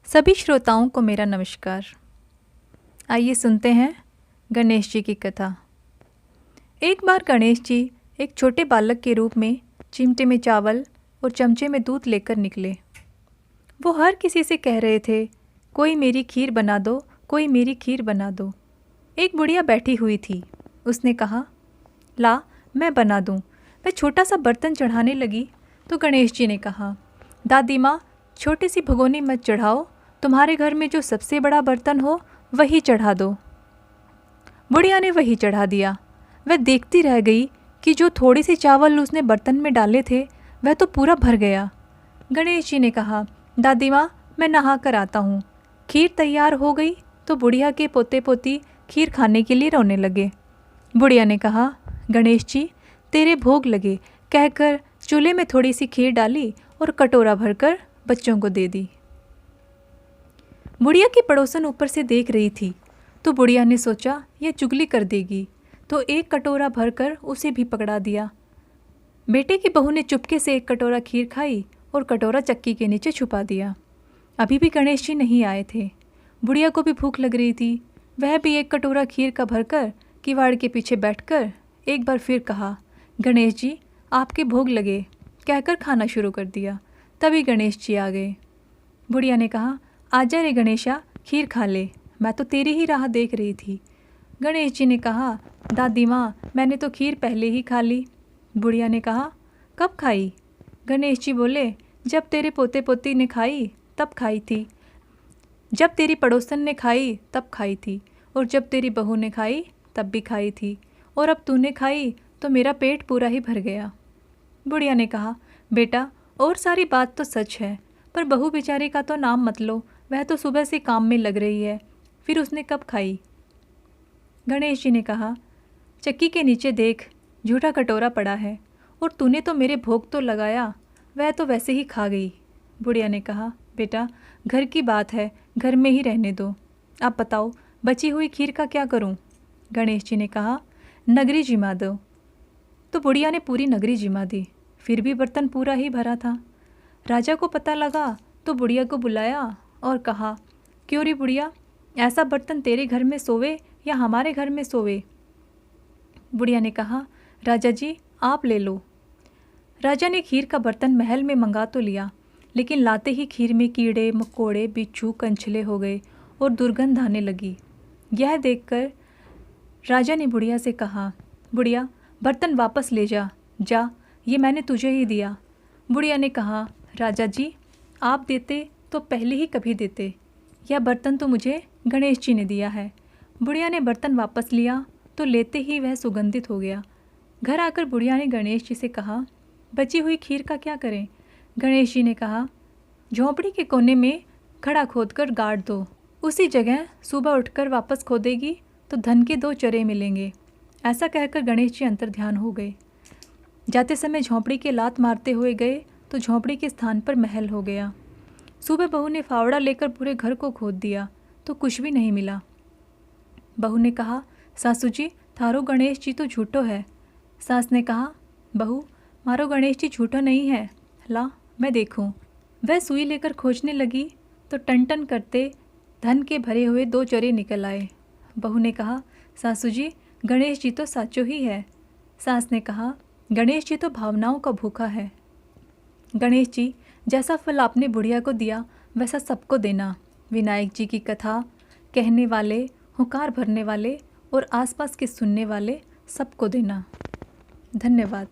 सभी श्रोताओं को मेरा नमस्कार। आइए सुनते हैं गणेश जी की कथा। एक बार गणेश जी एक छोटे बालक के रूप में चिमटे में चावल और चमचे में दूध लेकर निकले। वो हर किसी से कह रहे थे, कोई मेरी खीर बना दो, कोई मेरी खीर बना दो। एक बुढ़िया बैठी हुई थी। उसने कहा, ला मैं बना दूँ। वह छोटा सा बर्तन चढ़ाने लगी तो गणेश जी ने कहा, दादी माँ छोटी सी भगोनी मत चढ़ाओ, तुम्हारे घर में जो सबसे बड़ा बर्तन हो वही चढ़ा दो। बुढ़िया ने वही चढ़ा दिया। वह देखती रह गई कि जो थोड़े से चावल उसने बर्तन में डाले थे वह तो पूरा भर गया। गणेश जी ने कहा, दादी माँ मैं नहा कर आता हूँ। खीर तैयार हो गई तो बुढ़िया के पोते पोती खीर खाने के लिए रोने लगे। बुढ़िया ने कहा, गणेश जी तेरे भोग लगे कहकर चूल्हे में थोड़ी सी खीर डाली और कटोरा भरकर बच्चों को दे दी। बुढ़िया की पड़ोसन ऊपर से देख रही थी तो बुढ़िया ने सोचा यह चुगली कर देगी, तो एक कटोरा भरकर उसे भी पकड़ा दिया। बेटे की बहू ने चुपके से एक कटोरा खीर खाई और कटोरा चक्की के नीचे छुपा दिया। अभी भी गणेश जी नहीं आए थे। बुढ़िया को भी भूख लग रही थी। वह भी एक कटोरा खीर का भरकर किवाड़ के पीछे बैठकर एक बार फिर कहा, गणेश जी आपके भोग लगे कहकर खाना शुरू कर दिया। तभी गणेश जी आ गए। बुढ़िया ने कहा, आजा रे गणेशा खीर खा ले, मैं तो तेरी ही राह देख रही थी। गणेश जी ने कहा, दादी माँ मैंने तो खीर पहले ही खा ली। बुढ़िया ने कहा, कब खाई? गणेश जी बोले, जब तेरे पोते पोती ने खाई तब खाई थी, जब तेरी पड़ोसन ने खाई तब खाई थी, और जब तेरी बहू ने खाई तब भी खाई थी, और अब तूने खाई तो मेरा पेट पूरा ही भर गया। बुढ़िया ने कहा, बेटा और सारी बात तो सच है, पर बहू बेचारी का तो नाम मत लो, वह तो सुबह से काम में लग रही है, फिर उसने कब खाई? गणेश जी ने कहा, चक्की के नीचे देख झूठा कटोरा पड़ा है, और तूने तो मेरे भोग तो लगाया, वह तो वैसे ही खा गई। बुढ़िया ने कहा, बेटा घर की बात है, घर में ही रहने दो। अब बताओ बची हुई खीर का क्या करूं? गणेश जी ने कहा, नगरी जिमा दो। तो बुढ़िया ने पूरी नगरी जिमा दी, फिर भी बर्तन पूरा ही भरा था। राजा को पता लगा तो बुढ़िया को बुलाया और कहा, क्यों रे बुढ़िया, ऐसा बर्तन तेरे घर में सोवे या हमारे घर में सोवे? बुढ़िया ने कहा, राजा जी आप ले लो। राजा ने खीर का बर्तन महल में मंगा तो लिया, लेकिन लाते ही खीर में कीड़े मकोड़े बिच्छू कंछले हो गए और दुर्गंध आने लगी। यह देखकर राजा ने बुढ़िया से कहा, बुढ़िया बर्तन वापस ले जा, जा ये मैंने तुझे ही दिया। बुढ़िया ने कहा, राजा जी आप देते तो पहले ही कभी देते, यह बर्तन तो मुझे गणेश जी ने दिया है। बुढ़िया ने बर्तन वापस लिया तो लेते ही वह सुगंधित हो गया। घर आकर बुढ़िया ने गणेश जी से कहा, बची हुई खीर का क्या करें? गणेश जी ने कहा, झोंपड़ी के कोने में खड़ा खोदकर गाड़ दो, उसी जगह सुबह उठकर वापस खोदेगी तो धन के 2 चरे मिलेंगे। ऐसा कहकर गणेश जी अंतर्ध्यान हो गए। जाते समय झोंपड़ी के लात मारते हुए गए तो झोंपड़ी के स्थान पर महल हो गया। सुबह बहू ने फावड़ा लेकर पूरे घर को खोद दिया तो कुछ भी नहीं मिला। बहू ने कहा, सासू जी थारो गणेश जी तो झूठो है। सास ने कहा, बहू मारो गणेश जी झूठो नहीं है, ला मैं देखूं। वह सुई लेकर खोजने लगी तो टन टन करते धन के भरे हुए 2 चरे निकल आए। बहू ने कहा, सासू जी गणेश जी तो साचो ही है। सास ने कहा, गणेश जी तो भावनाओं का भूखा है। गणेश जी जैसा फल आपने बुढ़िया को दिया वैसा सबको देना। विनायक जी की कथा कहने वाले, हुंकार भरने वाले और आसपास के सुनने वाले सबको देना। धन्यवाद।